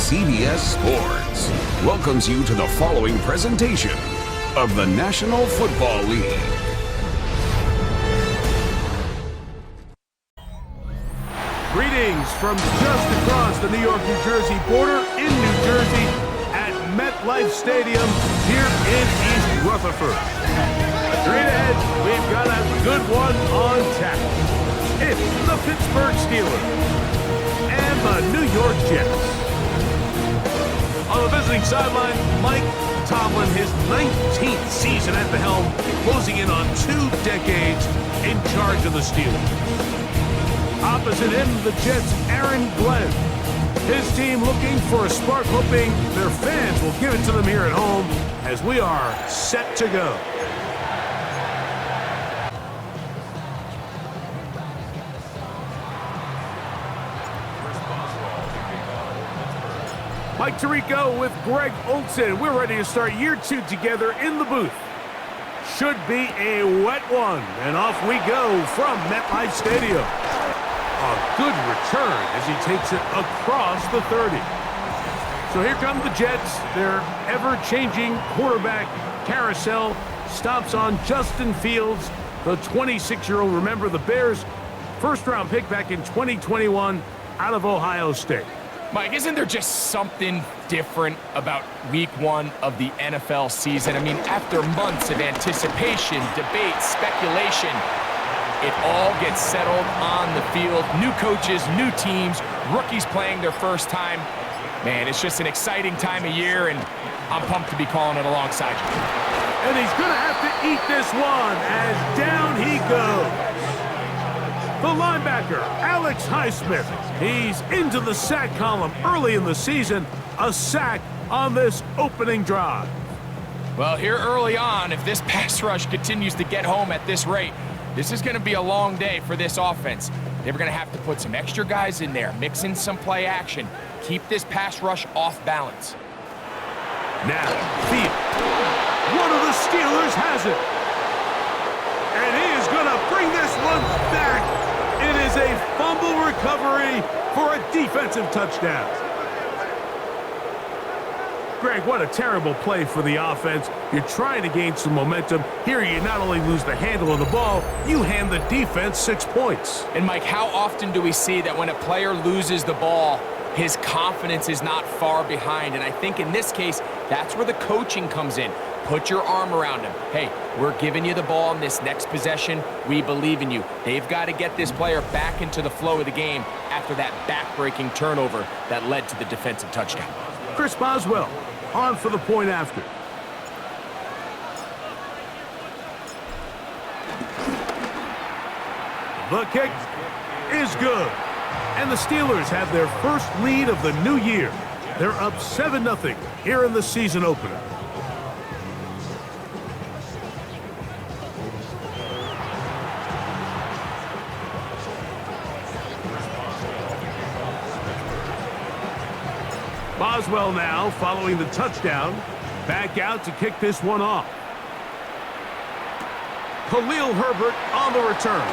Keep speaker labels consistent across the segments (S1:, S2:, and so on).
S1: CBS Sports welcomes you to the following presentation of the National Football League.
S2: Greetings from just across the New York-New Jersey border in New Jersey at MetLife Stadium here in East Rutherford. Straight ahead, we've got a good one on tap. It's the Pittsburgh Steelers and the New York Jets. On the visiting sideline, Mike Tomlin, his 19th season at the helm, closing in on 2 decades in charge of the Steelers. Opposite him, the Jets' Aaron Glenn. His team looking for a spark, hoping their fans will give it to them here at home as we are set to go. Mike Tirico with Greg Olsen. We're ready to start year 2 together in the booth. Should be a wet one, and off we go from MetLife Stadium. A good return as he takes it across the 30. So here come the Jets. Their ever-changing quarterback carousel stops on Justin Fields, the 26-year-old. Remember, the Bears' first-round pick back in 2021 out of Ohio State.
S3: Mike, isn't there just something different about week 1 of the NFL season? I mean, after months of anticipation, debate, speculation, it all gets settled on the field. New coaches, new teams, rookies playing their first time. Man, it's just an exciting time of year, and I'm pumped to be calling it alongside you.
S2: And he's going to have to eat this one as down he goes. The linebacker, Alex Highsmith. He's into the sack column early in the season. A sack on this opening drive.
S3: Well, here early on, if this pass rush continues to get home at this rate, this is going to be a long day for this offense. They're going to have to put some extra guys in there, mix in some play action, keep this pass rush off balance.
S2: Now, Field. One of the Steelers has it. And he is going to bring this one back. It is a fumble recovery for a defensive touchdown. Greg, what a terrible play for the offense. You're trying to gain some momentum. Here you not only lose the handle of the ball, you hand the defense 6 points.
S3: And Mike, how often do we see that when a player loses the ball, his confidence is not far behind? And I think in this case, that's where the coaching comes in. Put your arm around him. Hey, we're giving you the ball in this next possession. We believe in you. They've got to get this player back into the flow of the game after that back-breaking turnover that led to the defensive touchdown.
S2: Chris Boswell on for the point after. The kick is good. And the Steelers have their first lead of the new year. They're up 7-0 here in the season opener. Boswell now following the touchdown. Back out to kick this one off. Khalil Herbert on the return.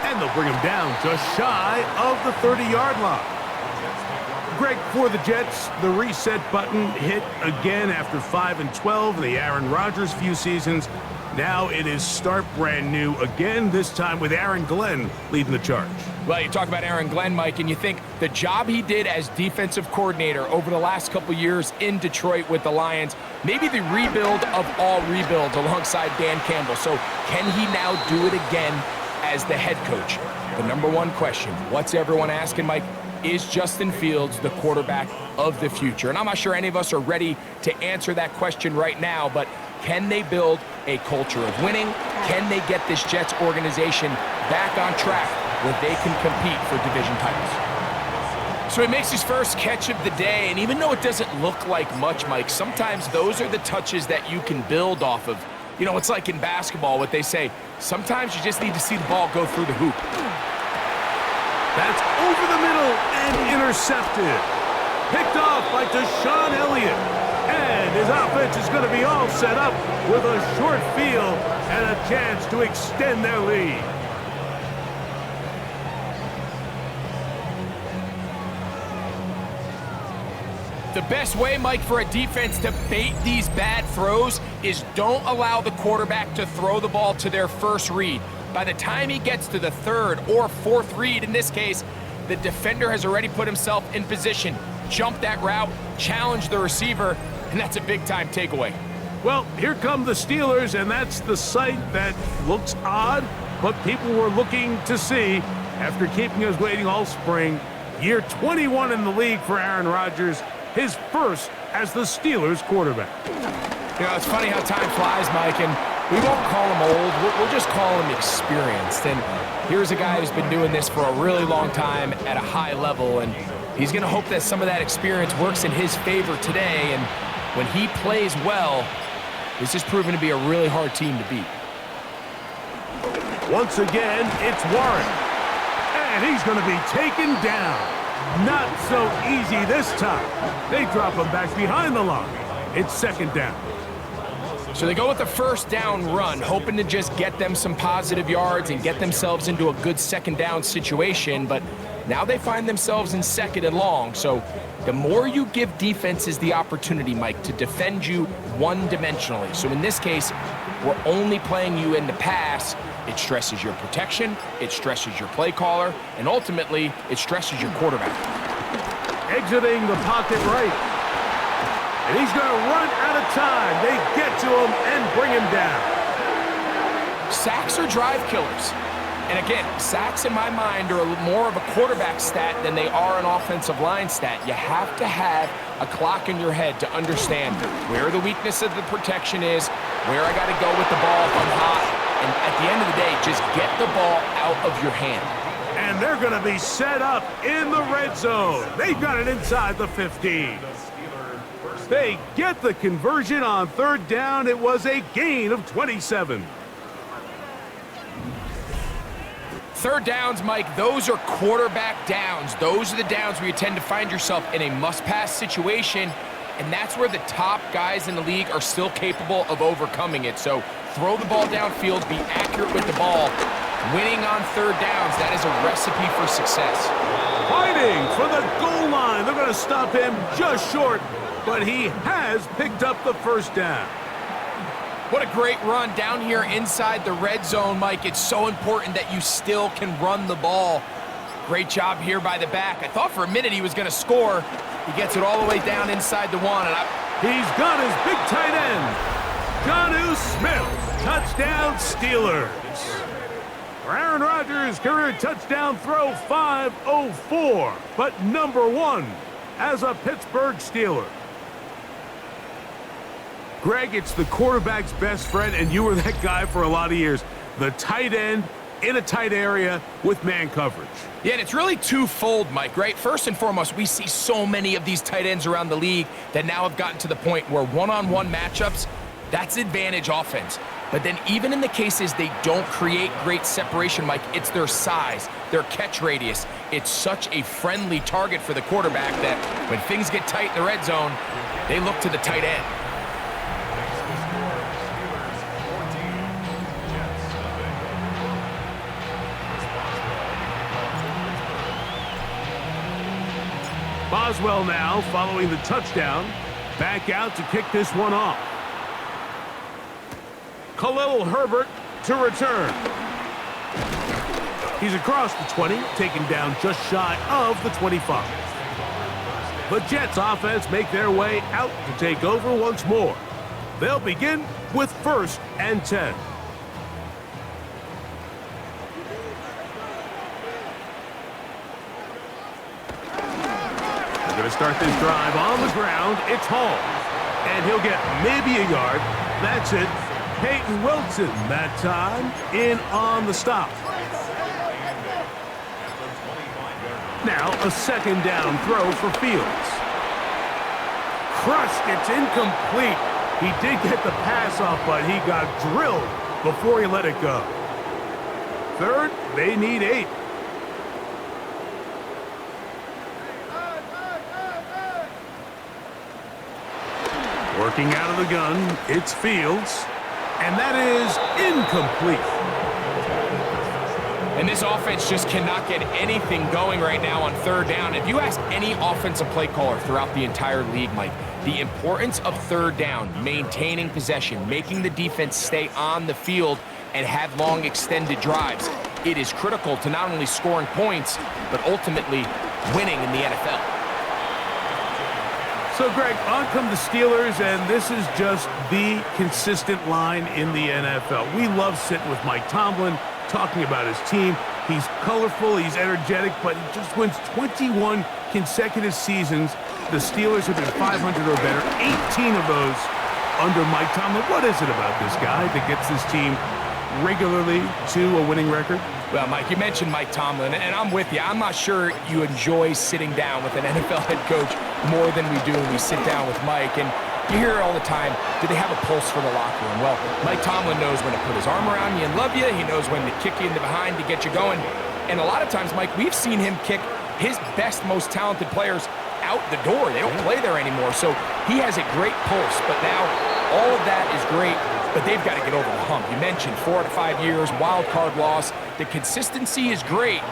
S2: And they'll bring him down just shy of the 30-yard line. Greg, for the Jets, the reset button hit again after 5 and 12 in the Aaron Rodgers few seasons. Now it is start brand new again, this time with Aaron Glenn leading the charge.
S3: Well, you talk about Aaron Glenn, Mike, and you think the job he did as defensive coordinator over the last couple years in Detroit with the Lions, maybe the rebuild of all rebuilds alongside Dan Campbell. So can he now do it again as the head coach? The number one question, what's everyone asking, Mike? Is Justin Fields the quarterback of the future? And I'm not sure any of us are ready to answer that question right now, but can they build a culture of winning? Can they get this Jets organization back on track where they can compete for division titles? So he makes his first catch of the day, and even though it doesn't look like much, Mike, sometimes those are the touches that you can build off of. You know, it's like in basketball, what they say, sometimes you just need to see the ball go through the hoop.
S2: That's over the middle and intercepted. Picked off by Deshaun Elliott. And his offense is going to be all set up with a short field and a chance to extend their lead.
S3: The best way, Mike, for a defense to bait these bad throws is don't allow the quarterback to throw the ball to their first read. By the time he gets to the third or fourth read, in this case, the defender has already put himself in position, jump that route, challenge the receiver, and that's a big-time takeaway.
S2: Well, here come the Steelers, and that's the sight that looks odd, but people were looking to see after keeping us waiting all spring. Year 21 in the league for Aaron Rodgers, his first as the Steelers quarterback.
S3: You know, it's funny how time flies, Mike, and we won't call him old. We'll just call him experienced. And here's a guy who's been doing this for a really long time at a high level, and he's going to hope that some of that experience works in his favor today. And when he plays well, this is proven to be a really hard team to beat.
S2: Once again, it's Warren. And he's going to be taken down. Not so easy this time. They drop him back behind the line. It's second down.
S3: So they go with the first down run, hoping to just get them some positive yards and get themselves into a good second down situation, but now they find themselves in second and long. So the more you give defenses the opportunity, Mike, to defend you one-dimensionally. So in this case, we're only playing you in the pass. It stresses your protection, it stresses your play caller, and ultimately, it stresses your quarterback.
S2: Exiting the pocket right. And he's going to run out of time. They get to him and bring him down.
S3: Sacks are drive killers. And again, sacks in my mind are more of a quarterback stat than they are an offensive line stat. You have to have a clock in your head to understand where the weakness of the protection is, where I got to go with the ball if I'm hot. And at the end of the day, just get the ball out of your hand.
S2: And they're going to be set up in the red zone. They've got it inside the 15. They get the conversion on third down. It was a gain of 27.
S3: Third downs, Mike, those are quarterback downs. Those are the downs where you tend to find yourself in a must-pass situation, and that's where the top guys in the league are still capable of overcoming it. So throw the ball downfield, be accurate with the ball. Winning on third downs, that is a recipe for success.
S2: Fighting for the goal line. They're going to stop him just short, but he has picked up the first down.
S3: What a great run down here inside the red zone, Mike. It's so important that you still can run the ball. Great job here by the back. I thought for a minute he was going to score. He gets it all the way down inside the one. And
S2: he's got his big tight end, Jonnu Smith. Touchdown, Steelers. For Aaron Rodgers, career touchdown throw 504, but #1 as a Pittsburgh Steeler. Greg, it's the quarterback's best friend, and you were that guy for a lot of years. The tight end in a tight area with man coverage.
S3: Yeah, and it's really twofold, Mike, right? First and foremost, we see so many of these tight ends around the league that now have gotten to the point where one-on-one matchups, that's advantage offense. But then even in the cases they don't create great separation, Mike, it's their size, their catch radius. It's such a friendly target for the quarterback that when things get tight in the red zone, they look to the tight end.
S2: Boswell now following the touchdown. Back out to kick this one off. Khalil Herbert to return. He's across the 20, taken down just shy of the 25. The Jets offense make their way out to take over once more. They'll begin with 1st and 10. They're going to start this drive on the ground. It's Hall. And he'll get maybe a yard. That's it. Peyton Wilson that time in on the stop. Now a second down throw for Fields. Crushed, it's incomplete. He did get the pass off, but he got drilled before he let it go. 3rd, they need 8. Working out of the gun, it's Fields. And that is incomplete.
S3: And this offense just cannot get anything going right now on third down. If you ask any offensive play caller throughout the entire league, Mike, the importance of third down, maintaining possession, making the defense stay on the field and have long extended drives, it is critical to not only scoring points, but ultimately winning in the NFL.
S2: So, Greg, on come the Steelers, and this is just the consistent line in the NFL. We love sitting with Mike Tomlin, talking about his team. He's colorful, he's energetic, but he just wins 21 consecutive seasons. The Steelers have been 500 or better, 18 of those under Mike Tomlin. What is it about this guy that gets this team regularly to a winning record?
S3: Well, Mike, you mentioned Mike Tomlin, and I'm with you. I'm not sure you enjoy sitting down with an NFL head coach more than we do when we sit down with Mike. And you hear it all the time, do they have a pulse for the locker room? Well, Mike Tomlin knows when to put his arm around you and love you. He knows when to kick you in the behind to get you going. And a lot of times, Mike, we've seen him kick his best, most talented players out the door. They don't play there anymore. So he has a great pulse. But now all of that is great, but they've got to get over the hump. You mentioned 4 to 5 years, wild card loss. The consistency is great,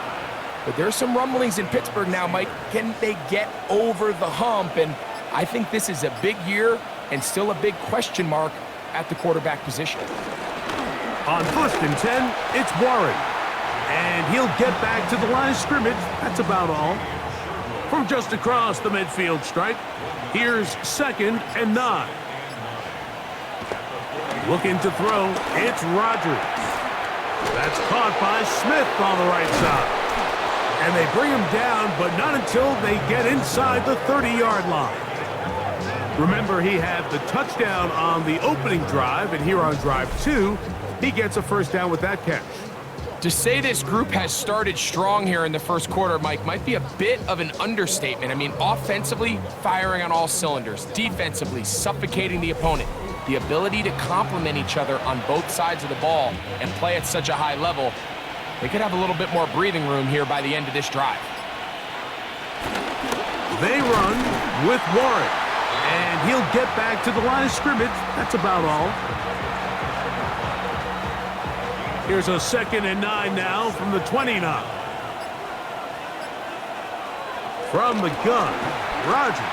S3: but there's some rumblings in Pittsburgh now, Mike. Can they get over the hump? And I think this is a big year and still a big question mark at the quarterback position.
S2: On 1st and 10, it's Warren. And he'll get back to the line of scrimmage. That's about all. From just across the midfield stripe, here's 2nd and 9. Looking to throw, it's Rodgers. That's caught by Smith on the right side. And they bring him down, but not until they get inside the 30-yard line. Remember, he had the touchdown on the opening drive, and here on drive 2, he gets a first down with that catch.
S3: To say this group has started strong here in the first quarter, Mike, might be a bit of an understatement. I mean, offensively, firing on all cylinders. Defensively, suffocating the opponent. The ability to complement each other on both sides of the ball and play at such a high level, they could have a little bit more breathing room here by the end of this drive.
S2: They run with Warren, and he'll get back to the line of scrimmage. That's about all. Here's a 2nd and 9 now from the 29. From the gun, Rodgers.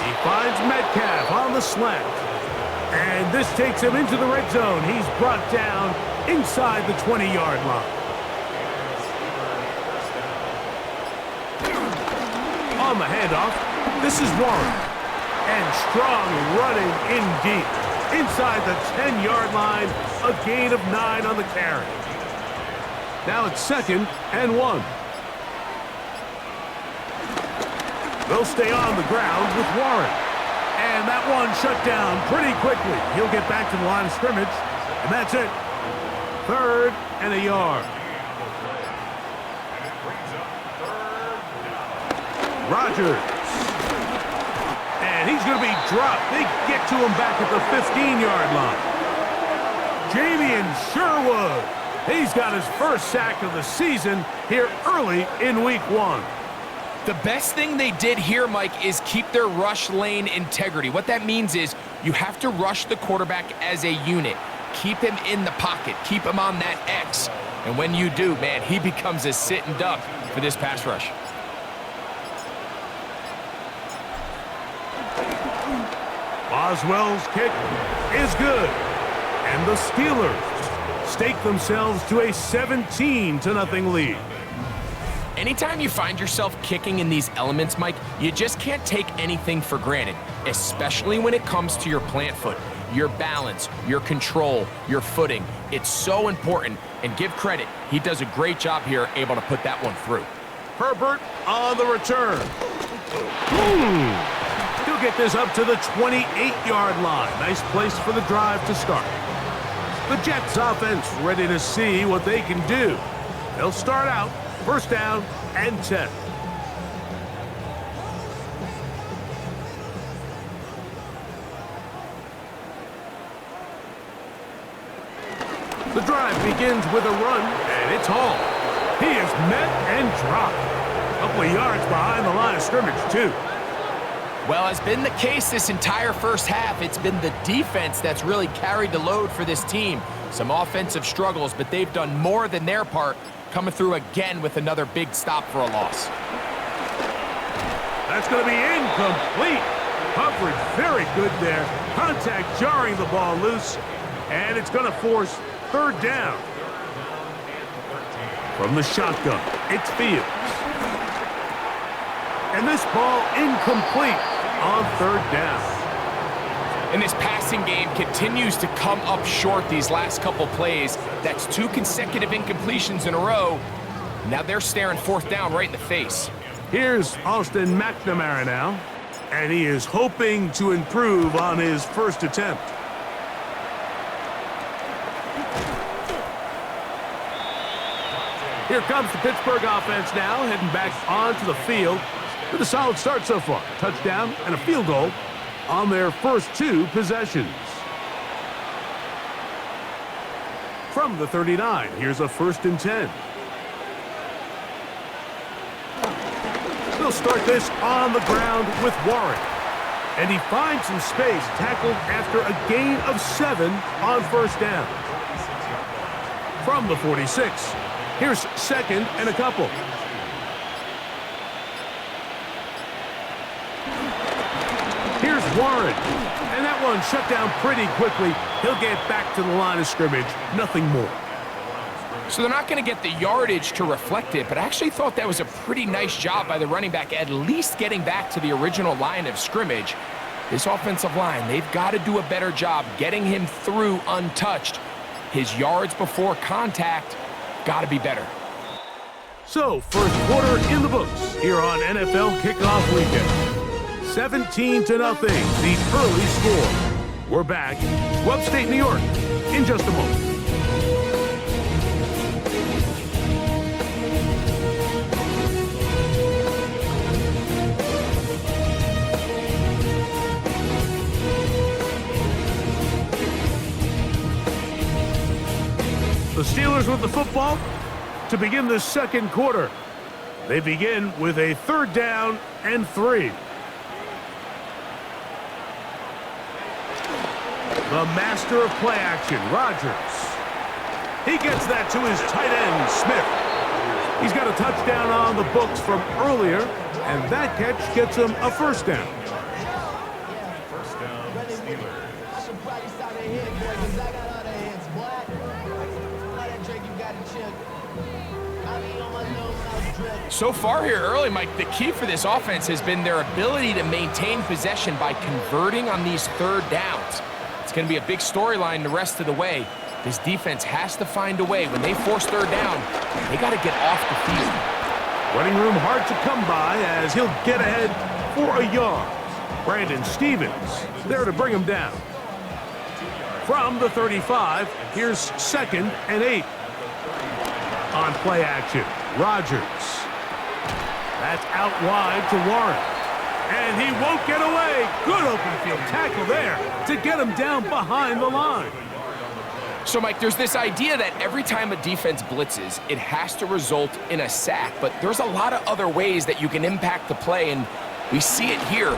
S2: He finds Metcalf on the slant. And this takes him into the red zone. He's brought down inside the 20-yard line. On the handoff, this is Warren. And Strong running in deep. Inside the 10-yard line, a gain of 9 on the carry. Now it's 2nd and 1. They'll stay on the ground with Warren. And that one shut down pretty quickly. He'll get back to the line of scrimmage. And that's it. 3rd and a yard. Rodgers. And he's going to be dropped. They get to him back at the 15-yard line. Jamian Sherwood. He's got his first sack of the season here early in week 1.
S3: The best thing they did here, Mike, is keep their rush lane integrity. What that means is you have to rush the quarterback as a unit. Keep him in the pocket. Keep him on that X. And when you do, man, he becomes a sitting duck for this pass rush.
S2: Boswell's kick is good. And the Steelers stake themselves to a 17-0 lead.
S3: Anytime you find yourself kicking in these elements, Mike, you just can't take anything for granted, especially when it comes to your plant foot, your balance, your control, your footing. It's so important, and give credit. He does a great job here, able to put that one through.
S2: Herbert on the return. He'll get this up to the 28-yard line. Nice place for the drive to start. The Jets offense ready to see what they can do. They'll start out 1st down and 10. The drive begins with a run, and it's Hall. He is met and dropped. A couple of yards behind the line of scrimmage, too.
S3: Well, as been the case this entire first half, it's been the defense that's really carried the load for this team. Some offensive struggles, but they've done more than their part, coming through again with another big stop for a loss.
S2: That's going to be incomplete. Coverage very good there. Contact jarring the ball loose, and it's going to force third down. From the shotgun, it's Fields. And this ball incomplete on third down.
S3: And this passing game continues to come up short these last couple plays. That's 2 consecutive incompletions in a row. Now they're staring fourth down right in the face.
S2: Here's Austin McNamara now, and he is hoping to improve on his first attempt. Here comes the Pittsburgh offense now, heading back onto the field with a solid start so far. Touchdown and a field goal on their first 2 possessions. From the 39, here's a 1st and 10. They'll start this on the ground with Warren. And he finds some space, tackled after a gain of 7 on first down. From the 46, here's 2nd and a couple. Here's Warren. And that one shut down pretty quickly. He'll get back to the line of scrimmage. Nothing more.
S3: So they're not going to get the yardage to reflect it, but I actually thought that was a pretty nice job by the running back, at least getting back to the original line of scrimmage. This offensive line, they've got to do a better job getting him through untouched. His yards before contact got to be better.
S2: So, first quarter in the books here on NFL Kickoff Weekend. 17-0, the early score. We're back to upstate New York in just a moment. The Steelers with the football to begin the second quarter. They begin with a 3rd down and 3. The master of play action, Rodgers. He gets that to his tight end, Smith. He's got a touchdown on the books from earlier, and that catch gets him a 1st down.
S4: First down, Steelers.
S3: So far here early, Mike, the key for this offense has been their ability to maintain possession by converting on these 3rd downs. It's going to be a big storyline the rest of the way. This defense has to find a way. When they force 3rd down, they got to get off the field.
S2: Running room hard to come by as he'll get ahead for a yard. Brandon Stevens there to bring him down. From the 35, here's 2nd and 8. On play action, Rodgers. That's out wide to Warren. And he won't get away. Good open field tackle there to get him down behind the line.
S3: So, Mike, there's this idea that every time a defense blitzes, it has to result in a sack. But there's a lot of other ways that you can impact the play, and we see it here.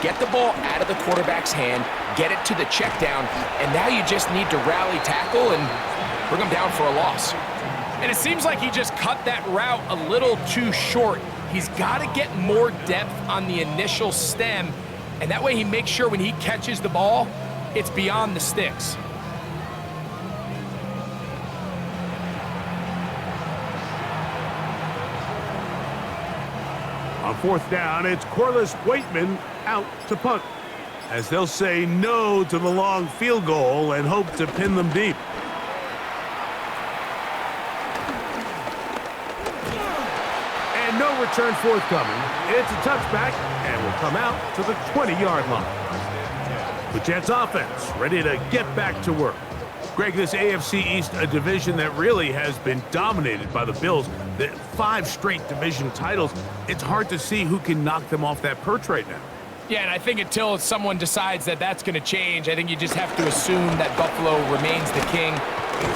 S3: Get the ball out of the quarterback's hand, get it to the check down, and now you just need to rally tackle and bring him down for a loss. And it seems like he just cut that route a little too short. He's got to get more depth on the initial stem, and that way he makes sure when he catches the ball, it's beyond the sticks.
S2: On 4th down, it's Corliss Waitman out to punt, as they'll say no to the long field goal and hope to pin them deep. And no return forthcoming. It's a touchback and will come out to the 20-yard line. The Jets offense ready to get back to work. Greg, this AFC East, a division that really has been dominated by the Bills. The 5 straight division titles. It's hard to see who can knock them off that perch right now.
S3: Yeah, and I think until someone decides that that's going to change, I think you just have to assume that Buffalo remains the king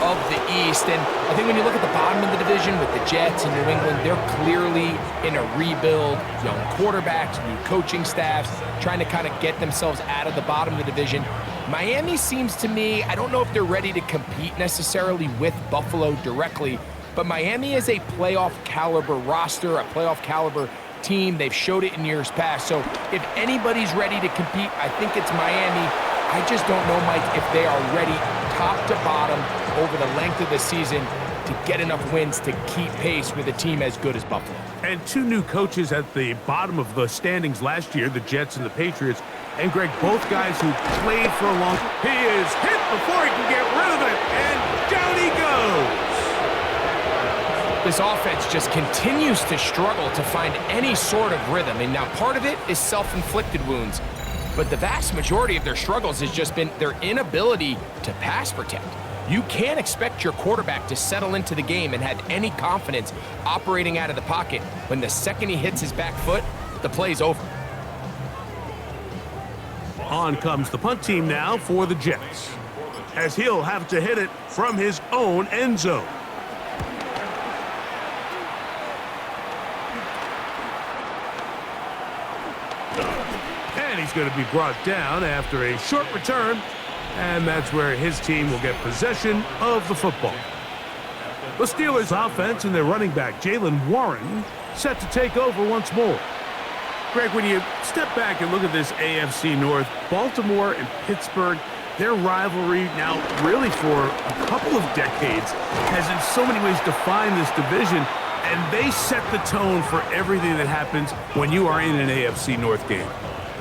S3: of the East. And I think when you look at the bottom of the division with the Jets and New England, they're clearly in a rebuild. Young quarterbacks, new coaching staffs, trying to kind of get themselves out of the bottom of the division. Miami seems to me, I don't know if they're ready to compete necessarily with Buffalo directly, but Miami is a playoff caliber roster, a playoff caliber team. They've showed it in years past. So if anybody's ready to compete, I think it's Miami. I just don't know, Mike, if they are ready top to bottom over the length of the season to get enough wins to keep pace with a team as good as Buffalo.
S2: And two new coaches at the bottom of the standings last year, the Jets and the Patriots. And Greg, both guys who played for a long time. He is hit before he can get rid of it, and down he goes.
S3: This offense just continues to struggle to find any sort of rhythm. And now part of it is self-inflicted wounds, but the vast majority of their struggles has just been their inability to pass protect. You can't expect your quarterback to settle into the game and have any confidence operating out of the pocket when the second he hits his back foot, the play's over.
S2: On comes the punt team now for the Jets, as he'll have to hit it from his own end zone. And he's going to be brought down after a short return, and that's where his team will get possession of the football. The Steelers offense and their running back, Jaylen Warren, set to take over once more. Greg, when you step back and look at this AFC North, Baltimore and Pittsburgh, their rivalry now really for a couple of decades has in so many ways defined this division, and they set the tone for everything that happens when you are in an AFC North game.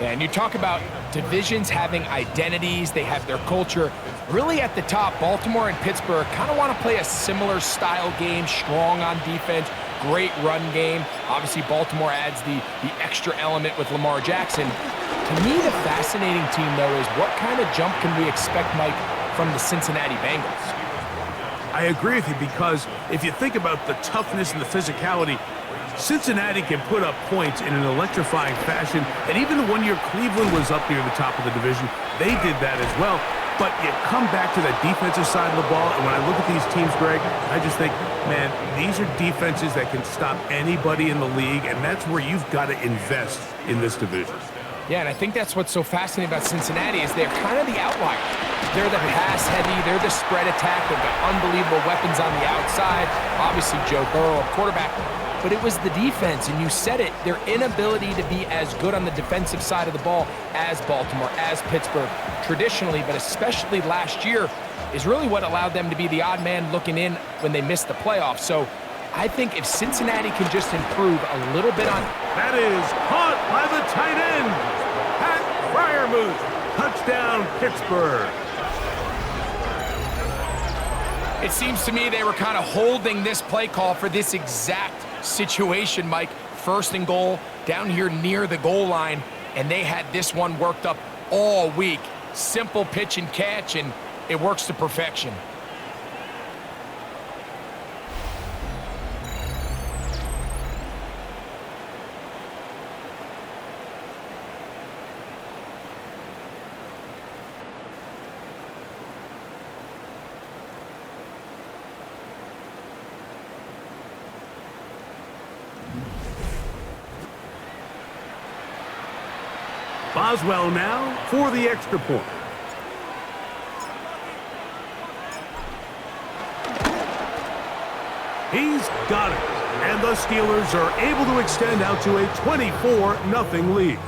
S3: Yeah, and you talk about divisions having identities, they have their culture. Really at the top, Baltimore and Pittsburgh kind of want to play a similar style game, strong on defense, great run game. Obviously, Baltimore adds the extra element with Lamar Jackson. To me, the fascinating team, though, is what kind of jump can we expect, Mike, from the Cincinnati Bengals?
S2: I agree with you, because if you think about the toughness and the physicality, Cincinnati can put up points in an electrifying fashion, and even the one year Cleveland was up near the top of the division, they did that as well. But you come back to that defensive side of the ball, and when I look at these teams, Greg, I just think, man, these are defenses that can stop anybody in the league, and that's where you've got to invest in this division.
S3: Yeah, and I think that's what's so fascinating about Cincinnati is they're kind of the outlier. They're the pass heavy, they're the spread attack, they've got unbelievable weapons on the outside. Obviously, Joe Burrow, quarterback. But it was the defense, and you said it, their inability to be as good on the defensive side of the ball as Baltimore, as Pittsburgh, traditionally, but especially last year, is really what allowed them to be the odd man looking in when they missed the playoffs. So I think if Cincinnati can just improve a little bit on...
S2: That is caught by the tight end, Pat Freiermuth. Touchdown, Pittsburgh.
S3: It seems to me they were kind of holding this play call for this exact situation, Mike. First and goal, down here near the goal line, and they had this one worked up all week. Simple pitch and catch, and it works to perfection.
S2: Boswell now for the extra point. He's got it. And the Steelers are able to extend out to a 24-0 lead.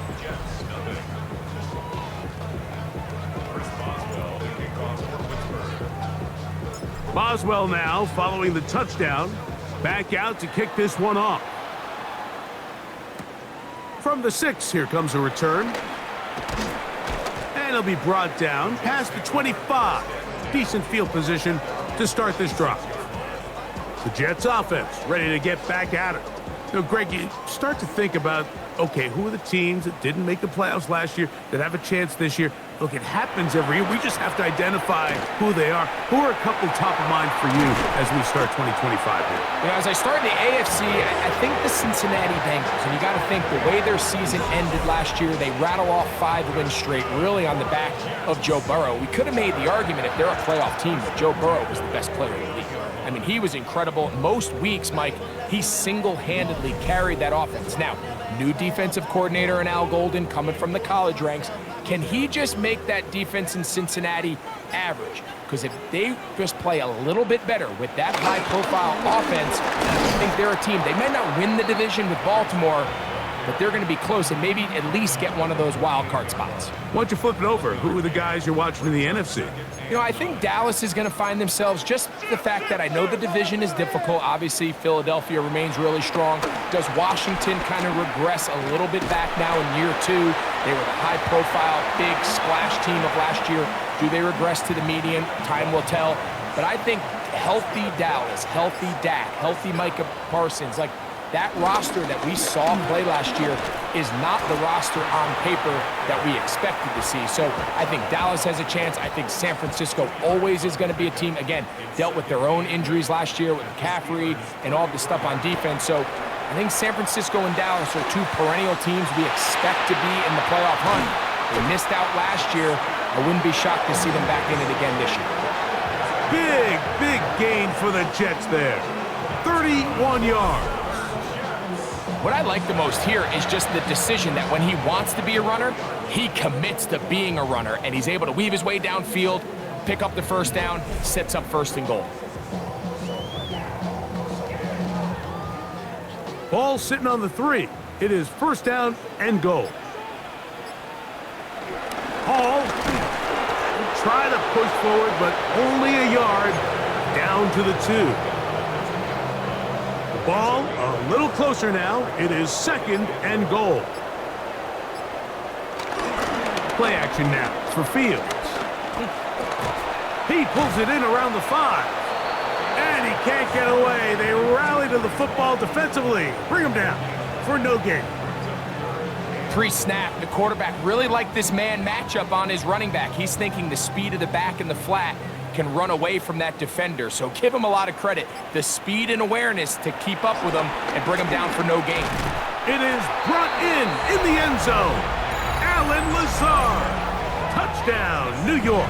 S2: Boswell now following the touchdown. Back out to kick this one off. From the 6, here comes a return. And he'll be brought down past the 25. Decent field position to start this drive. The Jets offense ready to get back at it. You know, Greg, you start to think about, okay, who are the teams that didn't make the playoffs last year that have a chance this year? Look, it happens every year. We just have to identify who they are. Who are a couple top of mind for you as we start 2025 here?
S3: You know, as I start in the AFC, I think the Cincinnati Bengals, and you got to think the way their season ended last year, they rattle off 5 wins straight, really on the back of Joe Burrow. We could have made the argument if they're a playoff team that Joe Burrow was the best player in the league. I mean, he was incredible. Most weeks, Mike, he single-handedly carried that offense. Now, new defensive coordinator in Al Golden coming from the college ranks. Can he just make that defense in Cincinnati average? Because if they just play a little bit better with that high-profile offense, I think they're a team. They might not win the division with Baltimore, but they're going to be close and maybe at least get one of those wild card spots.
S2: Why don't you flip it over? Who are the guys you're watching in the NFC?
S3: You know, I think Dallas is going to find themselves, just the fact that I know the division is difficult. Obviously, Philadelphia remains really strong. Does Washington kind of regress a little bit back now in year 2? They were the high-profile, big splash team of last year. Do they regress to the median? Time will tell. But I think healthy Dallas, healthy Dak, healthy Micah Parsons, like that roster that we saw play last year is not the roster on paper that we expected to see. So I think Dallas has a chance. I think San Francisco always is going to be a team, again, dealt with their own injuries last year with McCaffrey and all the stuff on defense. So I think San Francisco and Dallas are 2 perennial teams we expect to be in the playoff hunt. They missed out last year. I wouldn't be shocked to see them back in it again this year.
S2: Big gain for the Jets there. 31 yards.
S3: What I like the most here is just the decision that when he wants to be a runner, he commits to being a runner, and he's able to weave his way downfield, pick up the first down, sets up 1st and goal.
S2: Ball sitting on the 3. It is 1st down and goal. Hall try to push forward, but only a yard down to the 2. Ball a little closer now. It is 2nd and goal. Play action now for Fields. He pulls it in around the 5. And he can't get away. They rally to the football defensively. Bring him down for no gain.
S3: Pre-snap, the quarterback really liked this man matchup on his running back. He's thinking the speed of the back in the flat can run away from that defender. So give him a lot of credit. The speed and awareness to keep up with him and bring him down for no gain.
S2: It is brought in the end zone. Allen Lazard. Touchdown, New York.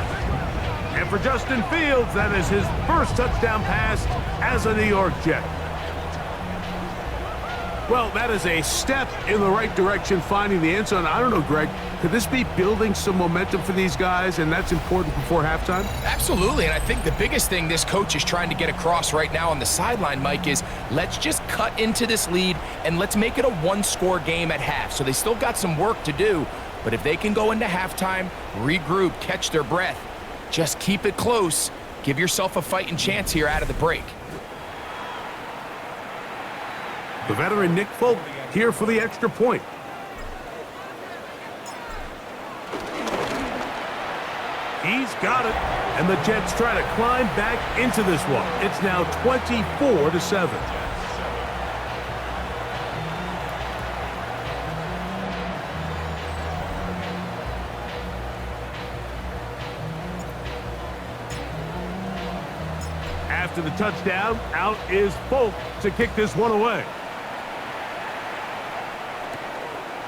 S2: And for Justin Fields, that is his first touchdown pass as a New York Jet. Well, that is a step in the right direction, finding the end zone. I don't know, Greg, could this be building some momentum for these guys, and that's important before halftime?
S3: Absolutely, and I think the biggest thing this coach is trying to get across right now on the sideline, Mike, is let's just cut into this lead, and let's make it a 1-score game at half. So they still got some work to do, but if they can go into halftime, regroup, catch their breath, just keep it close, give yourself a fighting chance here out of the break.
S2: The veteran Nick Folk here for the extra point. He's got it. And the Jets try to climb back into this one. It's now 24-7. After the touchdown, out is Folk to kick this one away.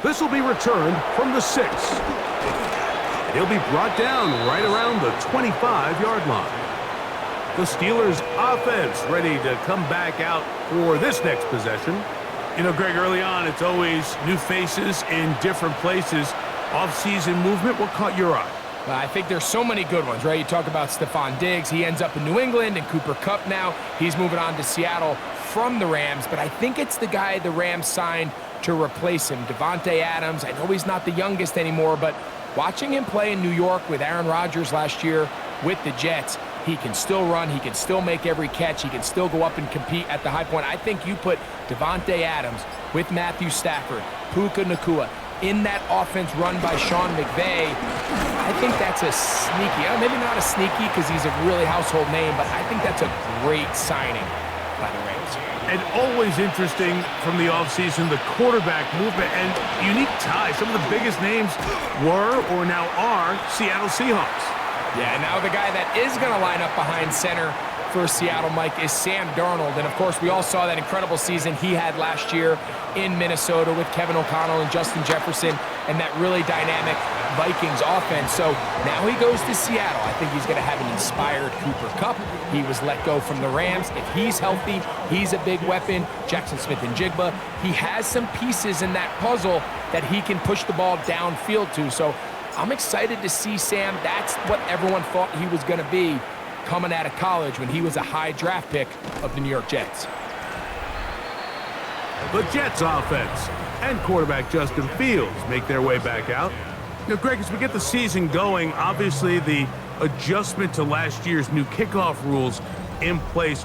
S2: This will be returned from the 6. And he'll be brought down right around the 25-yard line. The Steelers offense ready to come back out for this next possession. You know, Greg, early on, it's always new faces in different places. Off-season movement, what caught your eye?
S3: I think there's so many good ones, right? You talk about Stephon Diggs. He ends up in New England, and Cooper Kupp now. He's moving on to Seattle from the Rams, but I think it's the guy the Rams signed to replace him, Davante Adams. I know he's not the youngest anymore, but watching him play in New York with Aaron Rodgers last year with the Jets, he can still run, he can still make every catch, he can still go up and compete at the high point. I think you put Davante Adams with Matthew Stafford, Puka Nacua, in that offense run by Sean McVay. I think that's a sneaky, maybe not a sneaky because he's a really household name, but I think that's a great signing by the Rams.
S2: And always interesting from the offseason, the quarterback movement and unique ties. Some of the biggest names were or now are Seattle Seahawks.
S3: Yeah, now the guy that is going to line up behind center for Seattle, Mike, is Sam Darnold. And, of course, we all saw that incredible season he had last year in Minnesota with Kevin O'Connell and Justin Jefferson and that really dynamic Vikings offense. So now he goes to Seattle. I think he's going to have an inspired Cooper Kupp. He was let go from the Rams. If he's healthy, he's a big weapon. Jackson Smith-Njigba, he has some pieces in that puzzle that he can push the ball downfield to. So I'm excited to see Sam. That's what everyone thought he was going to be coming out of college when he was a high draft pick of the New York Jets.
S2: The Jets offense and quarterback Justin Fields make their way back out. You know, Greg, as we get the season going, obviously the adjustment to last year's new kickoff rules in place.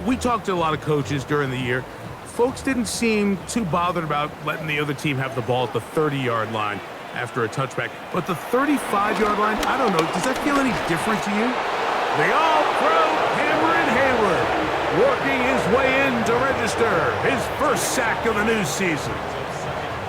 S2: We talked to a lot of coaches during the year. Folks didn't seem too bothered about letting the other team have the ball at the 30-yard line after a touchback. But the 35-yard line, I don't know, does that feel any different to you? The all-pro Cameron Hayward working his way in to register his first sack of the new season.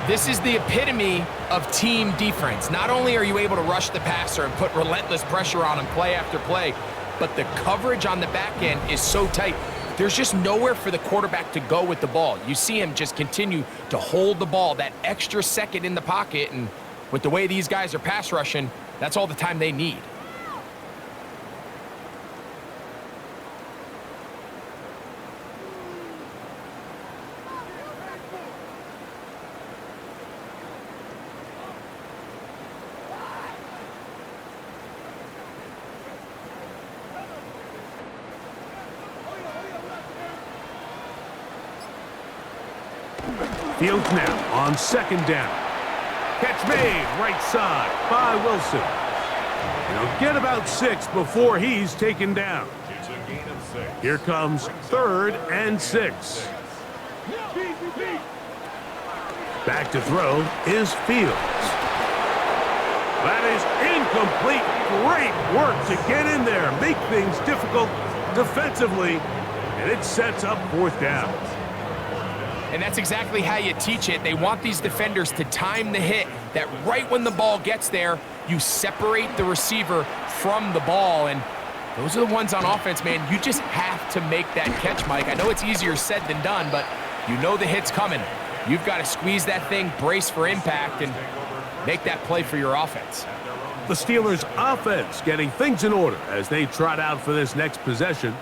S3: This is the epitome of team defense. Not only are you able to rush the passer and put relentless pressure on him play after play, but the coverage on the back end is so tight. There's just nowhere for the quarterback to go with the ball. You see him just continue to hold the ball that extra second in the pocket, and with the way these guys are pass rushing, that's all the time they need.
S2: Fields now on second down. Catch made right side by Wilson. He'll get about 6 before he's taken down.
S4: It's a gain of 6.
S2: Here comes 3rd and 6. Back to throw is Fields. That is incomplete. Great work to get in there, make things difficult defensively, and it sets up 4th down.
S3: And that's exactly how you teach it. They want these defenders to time the hit, that right when the ball gets there, you separate the receiver from the ball. And those are the ones on offense, man. You just have to make that catch, Mike. I know it's easier said than done, but you know the hit's coming. You've got to squeeze that thing, brace for impact, and make that play for your offense.
S2: The Steelers' offense getting things in order as they trot out for this next possession.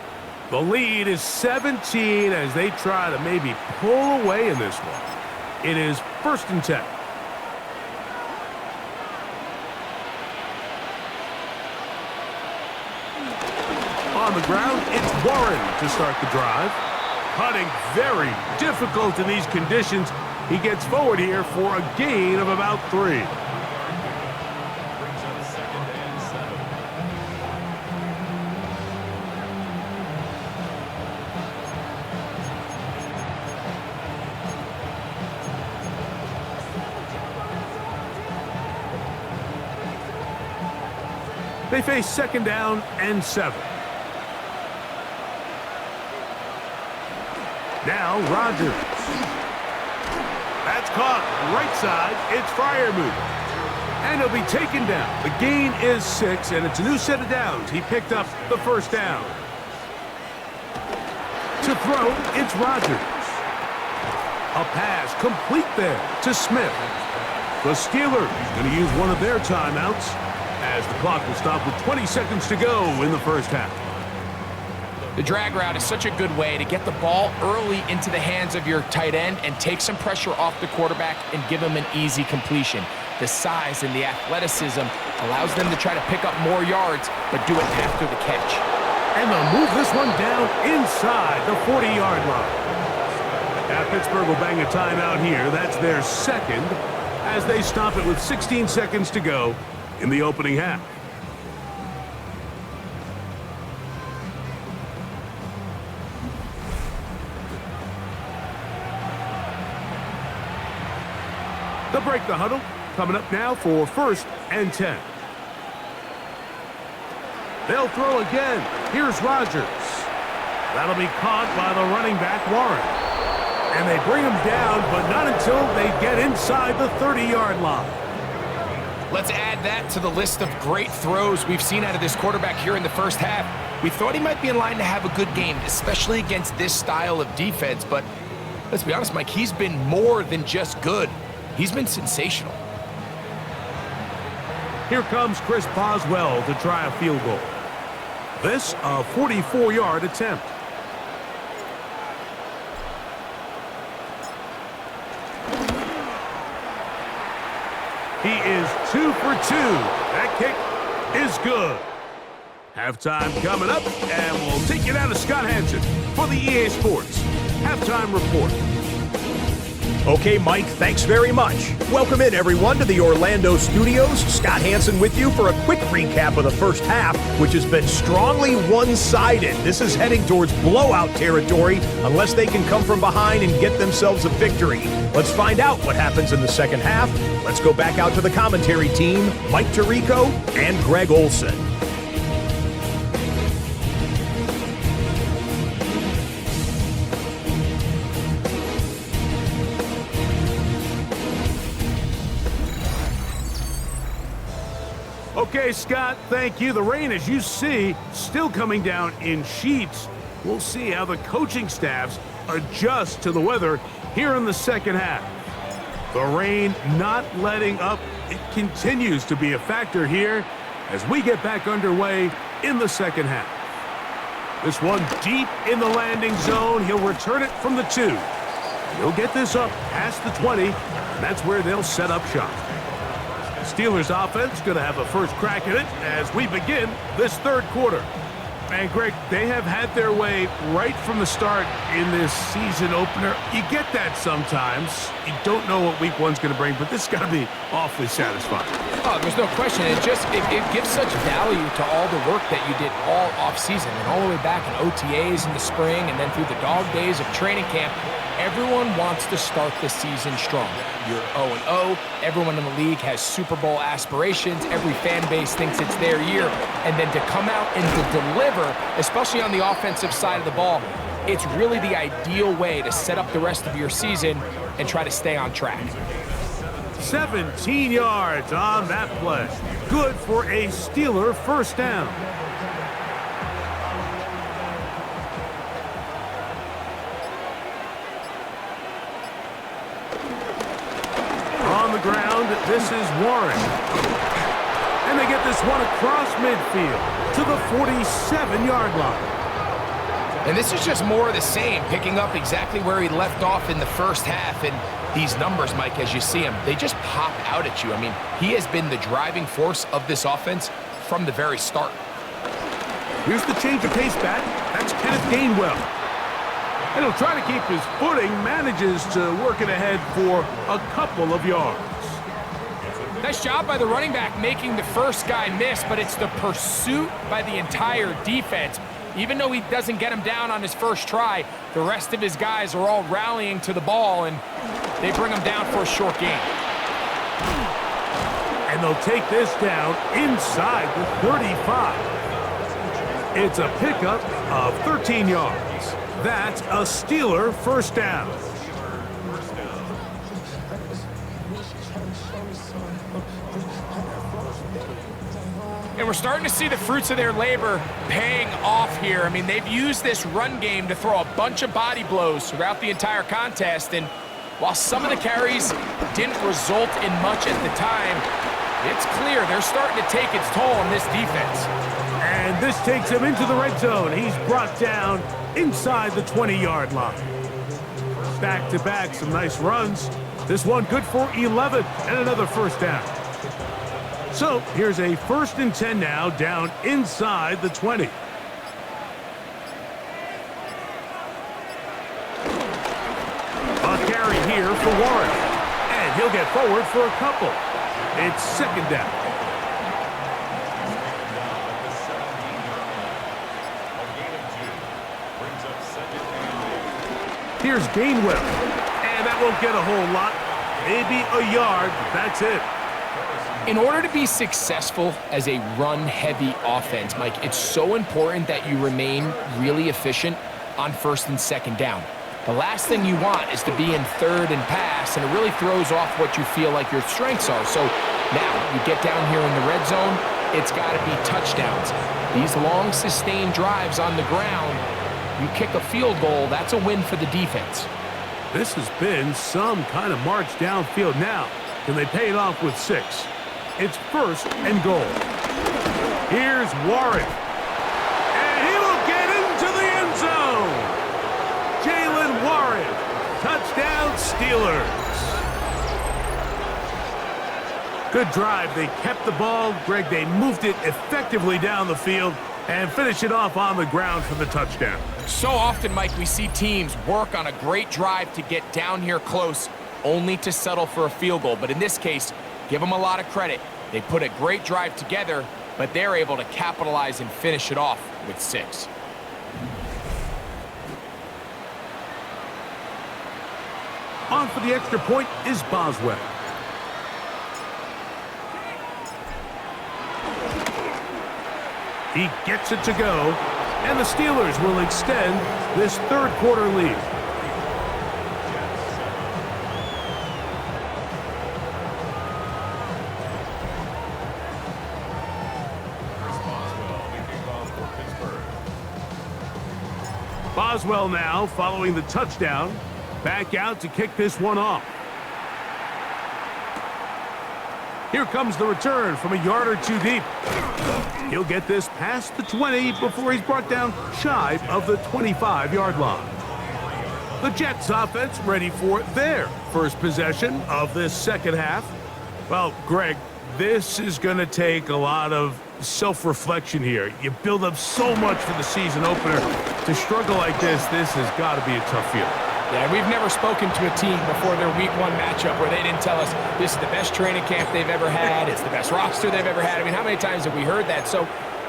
S2: The lead is 17 as they try to maybe pull away in this one. It is 1st and 10. On the ground, it's Warren to start the drive. Putting very difficult in these conditions. He gets forward here for a gain of about 3. They face 2nd down and 7. Now Rodgers. That's caught right side. It's Freiermuth. And he'll be taken down. The gain is 6, and it's a new set of downs. He picked up the 1st down. To throw, it's Rodgers. A pass complete there to Smith. The Steelers going to use one of their timeouts as the clock will stop with 20 seconds to go in the 1st half.
S3: The drag route is such a good way to get the ball early into the hands of your tight end and take some pressure off the quarterback and give him an easy completion. The size and the athleticism allows them to try to pick up more yards, but do it after the catch.
S2: And they'll move this one down inside the 40-yard line. Now Pittsburgh will bang a timeout here. That's their 2nd as they stop it with 16 seconds to go in the opening half. They'll break the huddle. Coming up now for 1st and 10. They'll throw again. Here's Rodgers. That'll be caught by the running back, Warren. And they bring him down, but not until they get inside the 30-yard line.
S3: Let's add that to the list of great throws we've seen out of this quarterback here in the 1st half. We thought he might be in line to have a good game, especially against this style of defense. But let's be honest, Mike, he's been more than just good. He's been sensational.
S2: Here comes Chris Boswell to try a field goal. This a 44-yard attempt. He is 2 for two. That kick is good. Halftime coming up, and we'll take you down to Scott Hansen for the EA Sports Halftime Report.
S5: Okay, Mike, thanks very much. Welcome in, everyone, to the Orlando studios. Scott Hansen with you for a quick recap of the first half, which has been strongly one-sided. This is heading towards blowout territory unless they can come from behind and get themselves a victory. Let's find out what happens in the second half. Let's go back out to the commentary team, Mike Tirico and Greg Olson.
S2: Okay, Scott, thank you. The rain, as you see, still coming down in sheets. We'll see how the coaching staffs adjust to the weather here in the second half. The rain not letting up. It continues to be a factor here as we get back underway in the second half. This one deep in the landing zone. He'll return it from the 2. He'll get this up past the 20, and that's where they'll set up shop. Steelers offense going to have a first crack at it as we begin this third quarter. And Greg, they have had their way right from the start in this season opener. You get that sometimes. You don't know what week one's going to bring, but this is going to be awfully satisfying.
S3: Oh, there's no question. It gives such value to all the work that you did all offseason and all the way back in OTAs in the spring and then through the dog days of training camp. Everyone wants to start the season strong. You're 0-0. Everyone in the league has Super Bowl aspirations. Every fan base thinks it's their year. And then to come out and to deliver, especially on the offensive side of the ball, it's really the ideal way to set up the rest of your season and try to stay on track.
S2: 17 yards on that play. Good for a Steeler first down. On the ground, this is Warren. And they get this one across midfield to the 47-yard line.
S3: And this is just more of the same, picking up exactly where he left off in the first half. And these numbers, Mike, as you see them, they just pop out at you. I mean, he has been the driving force of this offense from the very start.
S2: Here's the change of pace back. That's Kenneth Gainwell. And he'll try to keep his footing, manages to work it ahead for a couple of yards.
S3: Nice job by the running back making the first guy miss, but it's the pursuit by the entire defense. Even though he doesn't get him down on his first try, the rest of his guys are all rallying to the ball, and they bring him down for a short gain.
S2: And they'll take this down inside the 35. It's a pickup of 13 yards. That's a Steeler first down.
S3: And we're starting to see the fruits of their labor paying off here. I mean, they've used this run game to throw a bunch of body blows throughout the entire contest. And while some of the carries didn't result in much at the time, it's clear they're starting to take its toll on this defense.
S2: And this takes him into the red zone. He's brought down inside the 20-yard line. Back-to-back, some nice runs. This one good for 11 and another first down. So here's a 1st and 10 now, down inside the 20. A carry here for Warren. And he'll get forward for a couple. It's second down. Here's Gainwell. And that won't get a whole lot. Maybe a yard. That's it.
S3: In order to be successful as a run-heavy offense, Mike, it's so important that you remain really efficient on 1st and 2nd down. The last thing you want is to be in 3rd and pass, and it really throws off what you feel like your strengths are. So now you get down here in the red zone, it's got to be touchdowns. These long, sustained drives on the ground, you kick a field goal, that's a win for the defense.
S2: This has been some kind of march downfield now. Can they pay it off with 6? It's 1st and goal. Here's Warren. And he will get into the end zone. Jalen Warren. Touchdown, Steelers. Good drive. They kept the ball. Greg, they moved it effectively down the field and finish it off on the ground for the touchdown.
S3: So often, Mike, we see teams work on a great drive to get down here close, only to settle for a field goal. But in this case, give them a lot of credit. They put a great drive together, but they're able to capitalize and finish it off with 6.
S2: On for the extra point is Boswell. He gets it to go, and the Steelers will extend this third quarter lead. Boswell now following the touchdown. Back out to kick this one off. Here comes the return from a yard or two deep. He'll get this past the 20 before he's brought down shy of the 25-yard line. The Jets offense ready for their first possession of this second half. Well, Greg, this is going to take a lot of self-reflection here. You build up so much for the season opener. To struggle like this has got to be a tough feeling.
S3: Yeah, we've never spoken to a team before their week 1 matchup where they didn't tell us this is the best training camp they've ever had, it's the best roster they've ever had. I mean, how many times have we heard that? So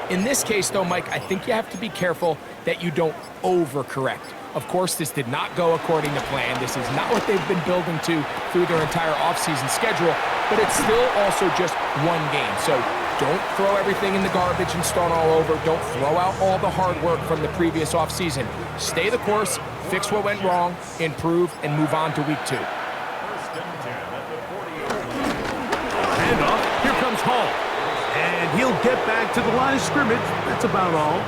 S3: in this case, though, Mike, I think you have to be careful that you don't overcorrect. Of course, this did not go according to plan. This is not what they've been building to through their entire offseason schedule, but it's still also just one game. So don't throw everything in the garbage and start all over. Don't throw out all the hard work from the previous offseason. Stay the course, fix what went wrong, improve, and move on to week 2.
S2: Handoff. Here comes Hall. And he'll get back to the line of scrimmage. That's about all.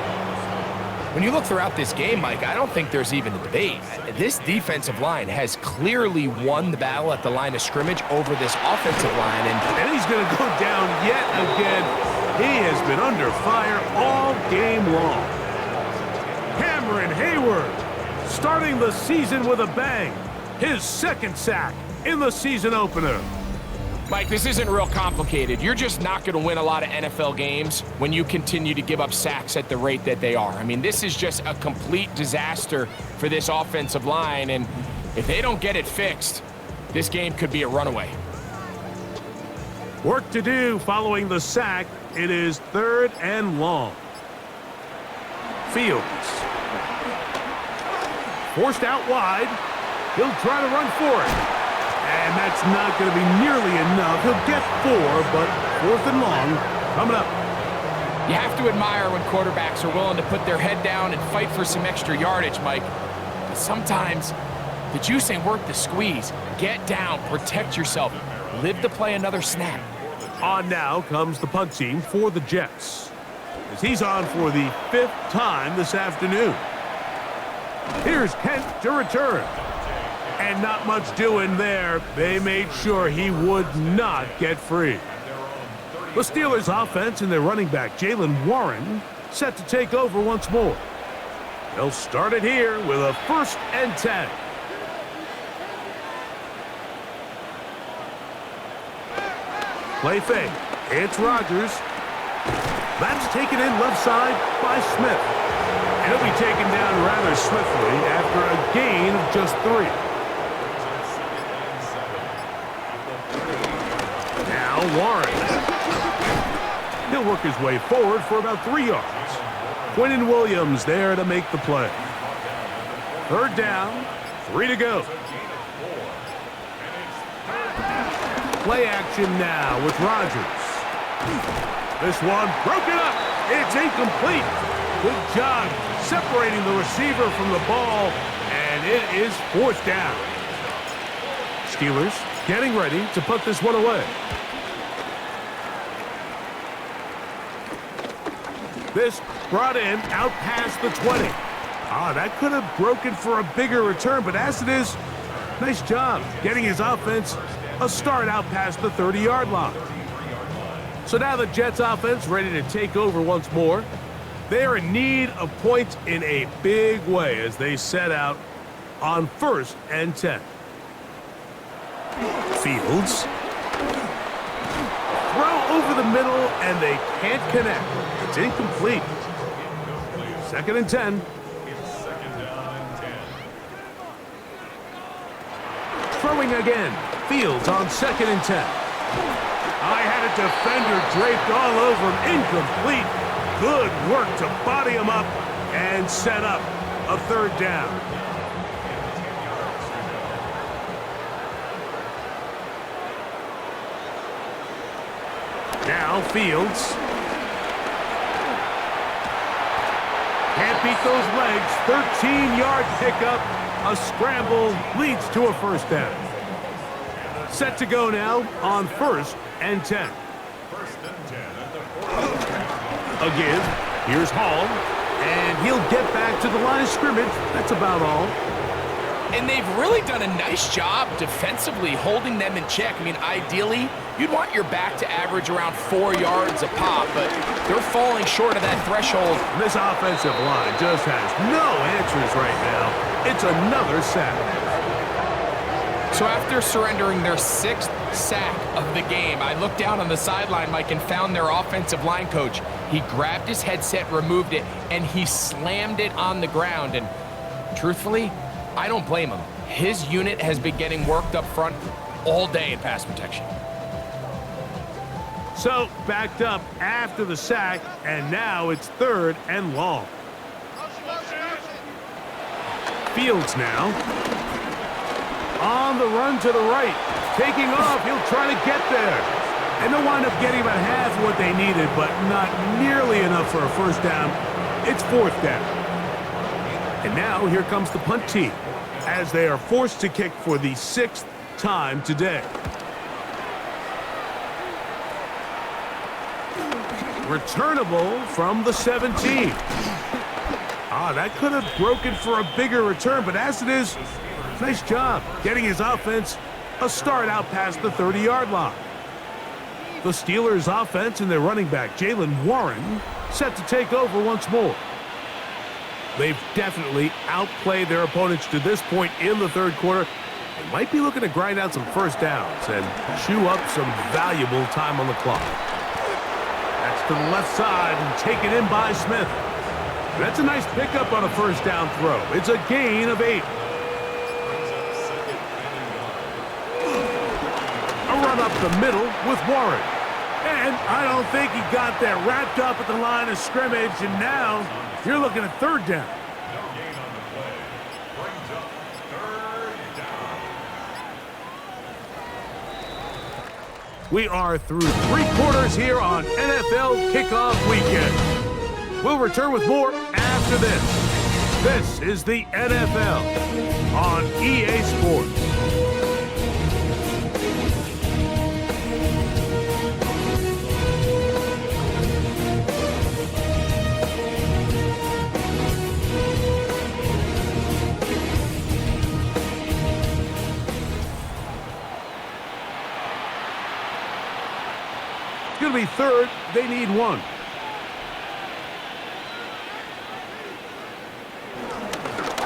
S3: When you look throughout this game, Mike, I don't think there's even a debate. This defensive line has clearly won the battle at the line of scrimmage over this offensive line.
S2: And he's going to go down yet again. He has been under fire all game long. Cameron Hayward starting the season with a bang. His second sack in the season opener.
S3: Mike, this isn't real complicated. You're just not going to win a lot of NFL games when you continue to give up sacks at the rate that they are. I mean, this is just a complete disaster for this offensive line, and if they don't get it fixed, this game could be a runaway.
S2: Work to do following the sack. It is 3rd and long. Fields. Forced out wide. He'll try to run for it. And that's not going to be nearly enough. He'll get 4, but 4th and long coming up.
S3: You have to admire when quarterbacks are willing to put their head down and fight for some extra yardage, Mike. But sometimes the juice ain't worth the squeeze. Get down, protect yourself, live to play another snap.
S2: On now comes the punt team for the Jets, as he's on for the 5th time this afternoon. Here's Kent to return. And not much doing there. They made sure he would not get free. The Steelers offense and their running back, Jaylen Warren, set to take over once more. They'll start it here with a 1st and 10. Play fake. It's Rodgers. That's taken in left side by Smith. And he'll be taken down rather swiftly after a gain of just 3. Now Warren. He'll work his way forward for about 3 yards. Quinnen Williams there to make the play. 3rd down, 3 to go. Play action now with Rodgers. This one broken up. It's incomplete. Good job separating the receiver from the ball, and it is 4th down. Steelers getting ready to put this one away. This brought in out past the 20. That could have broken for a bigger return, but as it is, nice job getting his offense a start out past the 30-yard line. So now the Jets offense ready to take over once more. They are in need of points in a big way as they set out on 1st and 10. Fields. over the middle, and they can't connect. It's incomplete. 2nd and 10. Throwing again. Fields on 2nd and 10. I had a defender draped all over him. Incomplete. Good work to body him up and set up a 3rd down. Now Fields. Can't beat those legs. 13-yard pickup. A scramble leads to a 1st down. Set to go now on 1st and 10. Again, here's Hall. And he'll get back to the line of scrimmage. That's about all.
S3: And they've really done a nice job defensively holding them in check. I mean, ideally, you'd want your back to average around 4 yards a pop, but they're falling short of that threshold.
S2: This offensive line just has no answers right now. It's another sack.
S3: So after surrendering their 6th sack of the game, I looked down on the sideline, Mike, and found their offensive line coach. He grabbed his headset, removed it, and he slammed it on the ground. And truthfully, I don't blame him. His unit has been getting worked up front all day in pass protection.
S2: So backed up after the sack, and now it's 3rd and long. Fields now. On the run to the right. Taking off. He'll try to get there. And they'll wind up getting about half of what they needed, but not nearly enough for a 1st down. It's 4th down. And now here comes the punt team as they are forced to kick for the 6th time today. Returnable from the 17. That could have broken for a bigger return, but as it is, nice job getting his offense a start out past the 30-yard line. The Steelers' offense and their running back, Jaylen Warren, set to take over once more. They've definitely outplayed their opponents to this point in the 3rd quarter. They might be looking to grind out some 1st downs and chew up some valuable time on the clock. That's to the left side and taken in by Smith. That's a nice pickup on a 1st down throw. It's a gain of 8. A run up the middle with Warren. And I don't think he got that wrapped up at the line of scrimmage, and now you're looking at 3rd down. We are through 3 quarters here on NFL Kickoff Weekend. We'll return with more after this. This is the NFL on EA Sports. It's going to be 3rd. They need 1.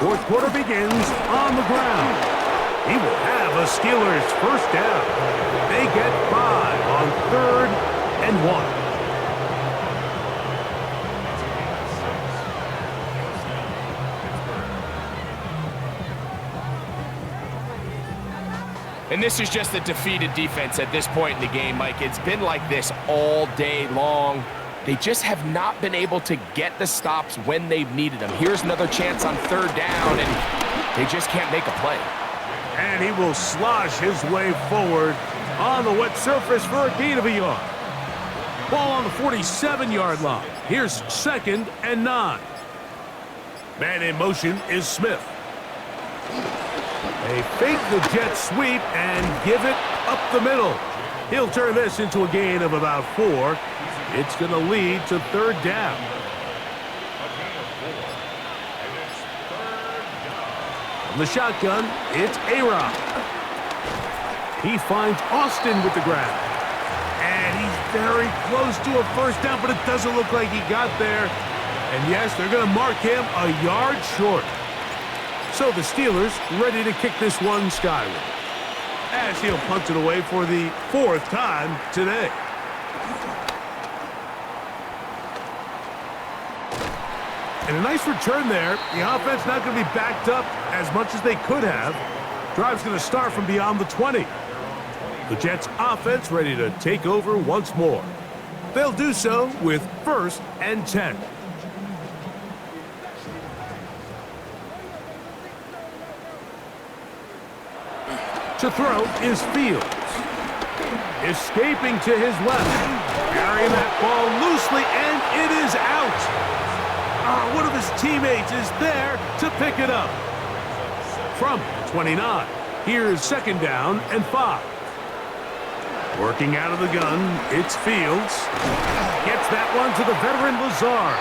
S2: Fourth quarter begins on the ground. He will have a Steelers 1st down. They get 5 on 3rd and 1.
S3: And this is just a defeated defense at this point in the game, Mike. It's been like this all day long. They just have not been able to get the stops when they've needed them. Here's another chance on 3rd down, and they just can't make a play.
S2: And he will slosh his way forward on the wet surface for a gain of a yard. Ball on the 47-yard line. Here's 2nd and 9. Man in motion is Smith. They fake the jet sweep and give it up the middle. He'll turn this into a gain of about 4. It's going to lead to 3rd down. From the shotgun, it's Aaron. He finds Austin with the grab. And he's very close to a 1st down, but it doesn't look like he got there. And yes, they're going to mark him a yard short. So the Steelers ready to kick this one skyward, as he'll punt it away for the 4th time today. And a nice return there. The offense not going to be backed up as much as they could have. Drive's going to start from beyond the 20. The Jets offense ready to take over once more. They'll do so with 1st and 10. To throw is Fields. Escaping to his left. Carrying that ball loosely, and it is out. One of his teammates is there to pick it up. From 29, here's 2nd down and 5. Working out of the gun, it's Fields. Gets that one to the veteran Lazard.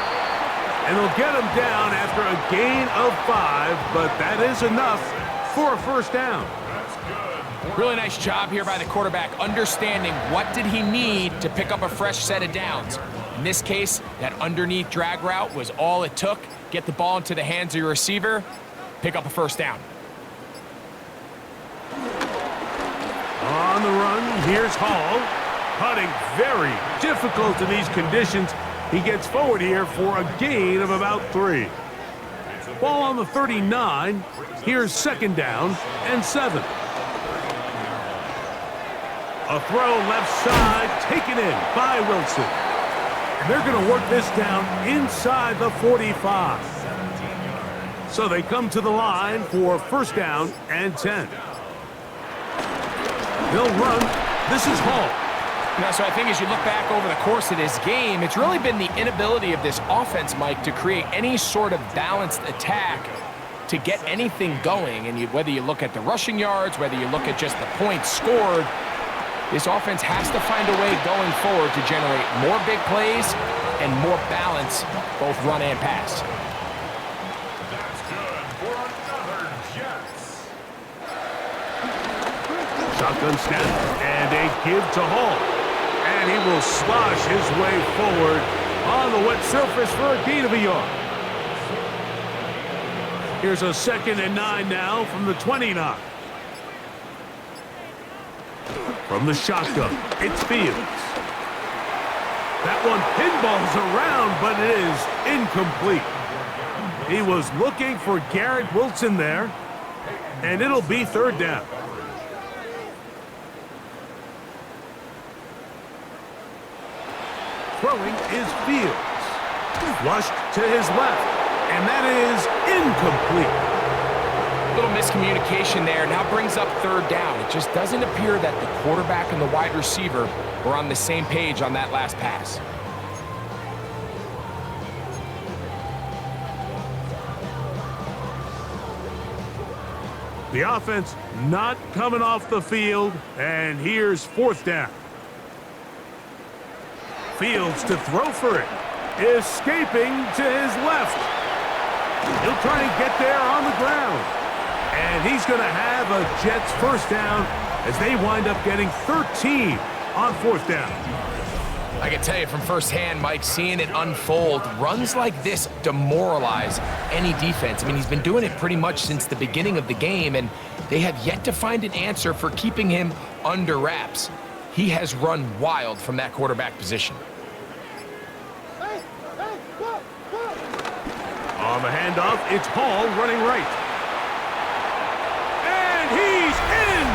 S2: And they'll get him down after a gain of 5, but that is enough for a 1st down.
S3: Really nice job here by the quarterback, understanding what did he need to pick up a fresh set of downs. In this case, that underneath drag route was all it took. Get the ball into the hands of your receiver, pick up a 1st down.
S2: On the run, here's Hall. Putting very difficult in these conditions. He gets forward here for a gain of about 3. Ball on the 39. Here's 2nd down and 7. A throw left side, taken in by Wilson. And they're going to work this down inside the 45. So they come to the line for 1st down and 10. They'll run. This is Hall.
S3: So I think as you look back over the course of this game, it's really been the inability of this offense, Mike, to create any sort of balanced attack to get anything going. And whether you look at the rushing yards, whether you look at just the points scored, this offense has to find a way going forward to generate more big plays and more balance, both run and pass.
S4: That's good for another Jets.
S2: Shotgun snap and a give to Hall. And he will slosh his way forward on the wet surface for a gain of a yard. Here's a 2nd and 9 now from the 29. From the shotgun, it's Fields. That one pinballs around, but it is incomplete. He was looking for Garrett Wilson there, and it'll be 3rd down. Throwing is Fields. Flushed to his left, and that is incomplete.
S3: Little miscommunication there. Now brings up 3rd down. It just doesn't appear that the quarterback and the wide receiver were on the same page on that last pass.
S2: The offense not coming off the field, and here's 4th down. Fields to throw for it. Escaping to his left. He'll try and get there on the ground. And he's going to have a Jets 1st down as they wind up getting 13 on 4th down.
S3: I can tell you from firsthand, Mike, seeing it unfold, runs like this demoralize any defense. I mean, he's been doing it pretty much since the beginning of the game, and they have yet to find an answer for keeping him under wraps. He has run wild from that quarterback position.
S2: On the handoff, it's Hall running right. And he's in!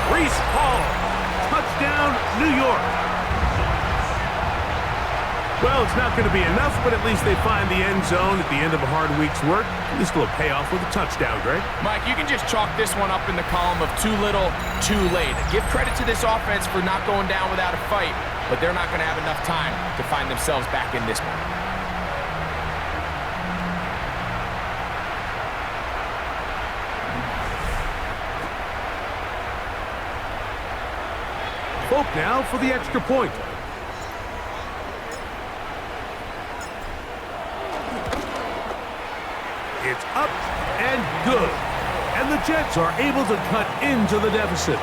S2: Reese Hall, touchdown, New York. Well, it's not going to be enough, but at least they find the end zone at the end of a hard week's work. This will pay off with a touchdown, Greg.
S3: Mike, you can just chalk this one up in the column of too little, too late. Give credit to this offense for not going down without a fight, but they're not going to have enough time to find themselves back in this one.
S2: Folk now for the extra point. It's up and good. And the Jets are able to cut into the deficit.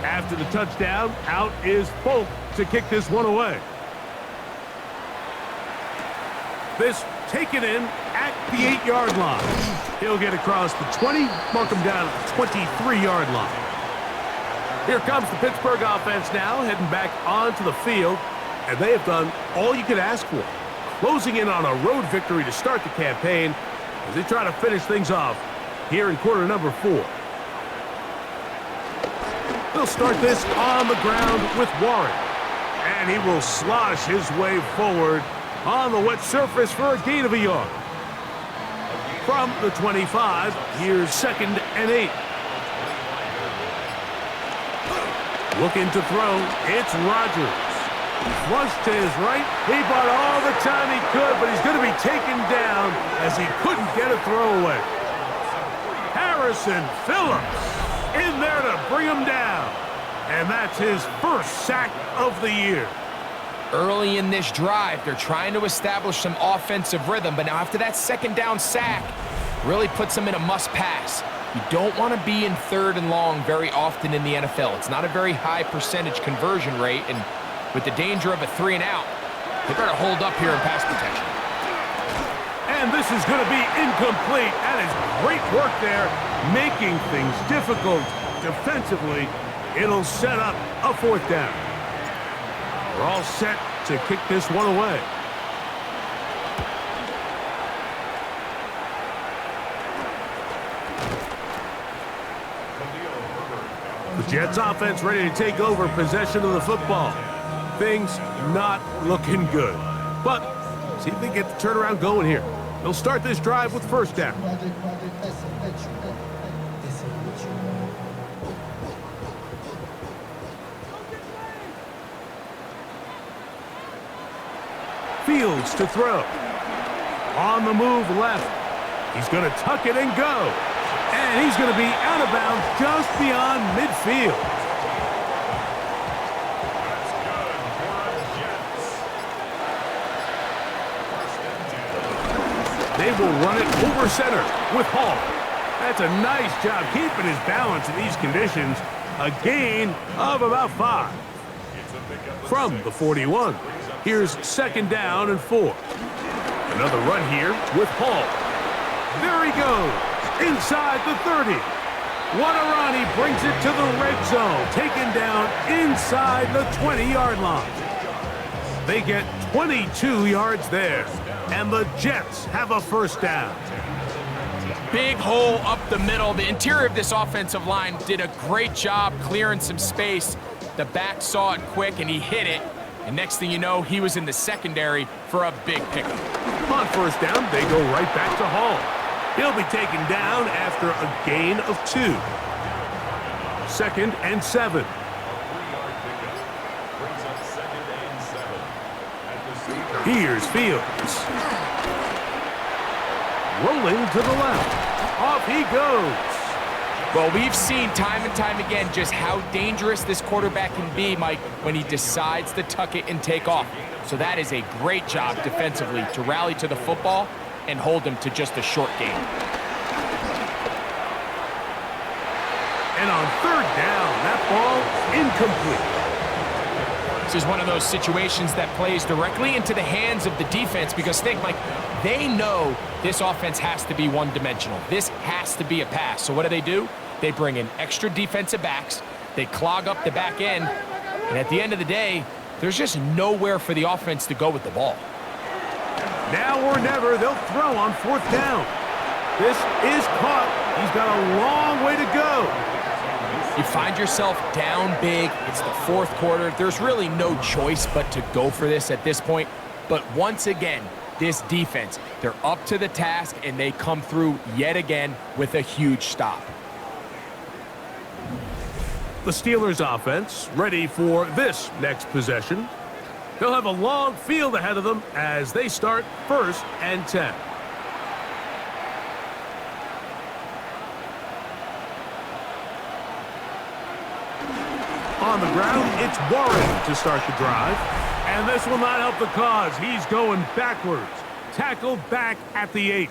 S2: After the touchdown, out is Folk to kick this one away. This taken in at the 8-yard line. He'll get across the 20, mark him down at the 23-yard line. Here comes the Pittsburgh offense now, heading back onto the field, and they have done all you could ask for. Closing in on a road victory to start the campaign as they try to finish things off here in quarter number 4. They'll start this on the ground with Warren, and he will slosh his way forward on the wet surface for a gain of a yard. From the 25, here's 2nd and 8. Looking to throw, it's Rodgers. Flush to his right. He bought all the time he could, but he's going to be taken down as he couldn't get a throwaway. Harrison Phillips in there to bring him down. And that's his first sack of the year.
S3: Early in this drive, they're trying to establish some offensive rhythm, but now after that 2nd down sack, really puts them in a must-pass. You don't want to be in 3rd and long very often in the NFL. It's not a very high percentage conversion rate, and with the danger of a 3-and-out, they better hold up here in pass protection.
S2: And this is going to be incomplete. That is great work there, making things difficult defensively. It'll set up a 4th down. We're all set to kick this one away. The Jets offense ready to take over possession of the football. Things not looking good. But see if they get the turnaround going here. They'll start this drive with 1st down. Fields to throw. On the move left. He's going to tuck it and go. And he's going to be out of bounds just beyond midfield. They will run it over center with Hall. That's a nice job keeping his balance in these conditions. A gain of about 5. From the 41, here's 2nd down and 4. Another run here with Hall. There he goes. Inside the 30. What a run. He brings it to the red zone. Taken down inside the 20-yard line. They get 22 yards there. And the Jets have a 1st down.
S3: Big hole up the middle. The interior of this offensive line did a great job clearing some space. The back saw it quick, and he hit it. And next thing you know, he was in the secondary for a big pickup.
S2: On 1st down, they go right back to Hall. He'll be taken down after a gain of 2. 2nd and 7. Here's Fields. Rolling to the left. Off he goes.
S3: Well, we've seen time and time again just how dangerous this quarterback can be, Mike, when he decides to tuck it and take off. So that is a great job defensively to rally to the football and hold him to just a short gain.
S2: And on 3rd down, that ball incomplete.
S3: This is one of those situations that plays directly into the hands of the defense because think, Mike, they know this offense has to be one-dimensional. This has to be a pass. So what do? They bring in extra defensive backs. They clog up the back end. And at the end of the day, there's just nowhere for the offense to go with the ball.
S2: Now or never, they'll throw on 4th down. This is caught. He's got a long way to go.
S3: You find yourself down big. It's the 4th quarter. There's really no choice but to go for this at this point. But once again, this defense, they're up to the task, and they come through yet again with a huge stop.
S2: The Steelers offense ready for this next possession. They'll have a long field ahead of them as they start 1st and 10. On the ground, it's Warren to start the drive. And this will not help the cause. He's going backwards. Tackled back at the 8.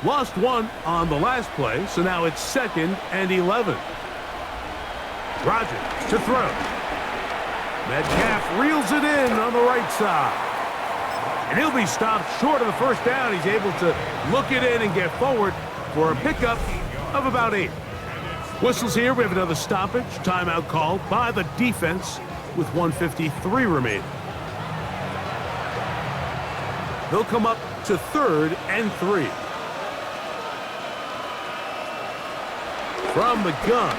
S2: Lost 1 on the last play, so now it's 2nd and 11. Rodgers to throw. Metcalf reels it in on the right side. And he'll be stopped short of the first down. He's able to look it in and get forward for a pickup of about 8. Whistles here. We have another stoppage. Timeout called by the defense with 1:53 remaining. He'll come up to 3rd and 3. From the gun,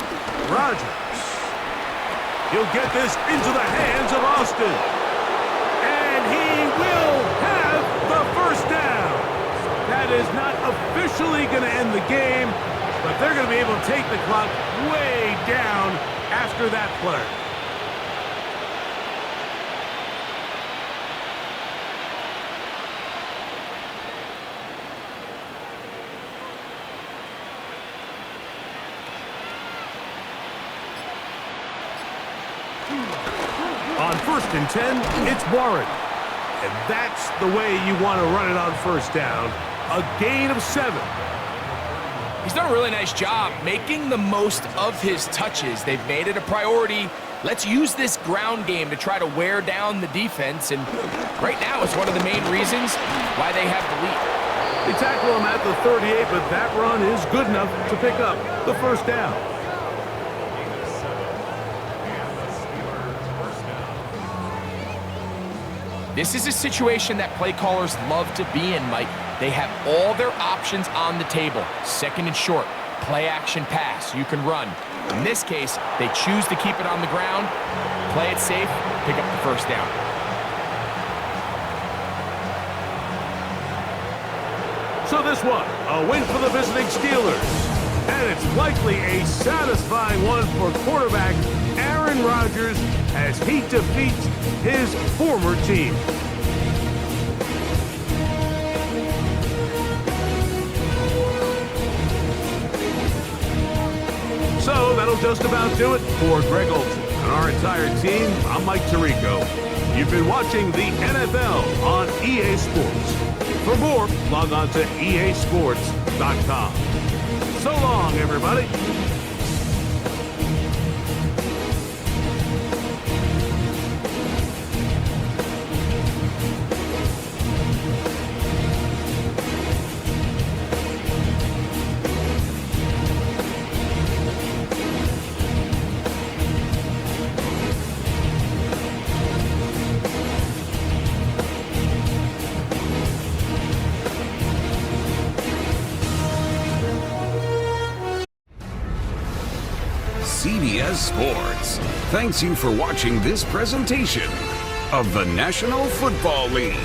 S2: Rodgers. He'll get this into the hands of Austin. And he will have the first down. That is not officially going to end the game, but they're going to be able to take the clock way down after that play. On 1st and 10, it's Warren. And that's the way you want to run it on first down. A gain of 7.
S3: He's done a really nice job making the most of his touches. They've made it a priority. Let's use this ground game to try to wear down the defense. And right now, it's one of the main reasons why they have the lead.
S2: They tackle him at the 38, but that run is good enough to pick up the first down.
S3: This is a situation that play callers love to be in, Mike. They have all their options on the table. 2nd and short, play action pass, you can run. In this case, they choose to keep it on the ground, play it safe, pick up the first down.
S2: So this one, a win for the visiting Steelers. And it's likely a satisfying one for quarterback Aaron Rodgers as he defeats his former team. So that'll just about do it for Greg Olson and our entire team. I'm Mike Tirico. You've been watching the NFL on EA Sports. For more, log on to easports.com. So long, everybody.
S1: CBS Sports thanks you for watching this presentation of the National Football League.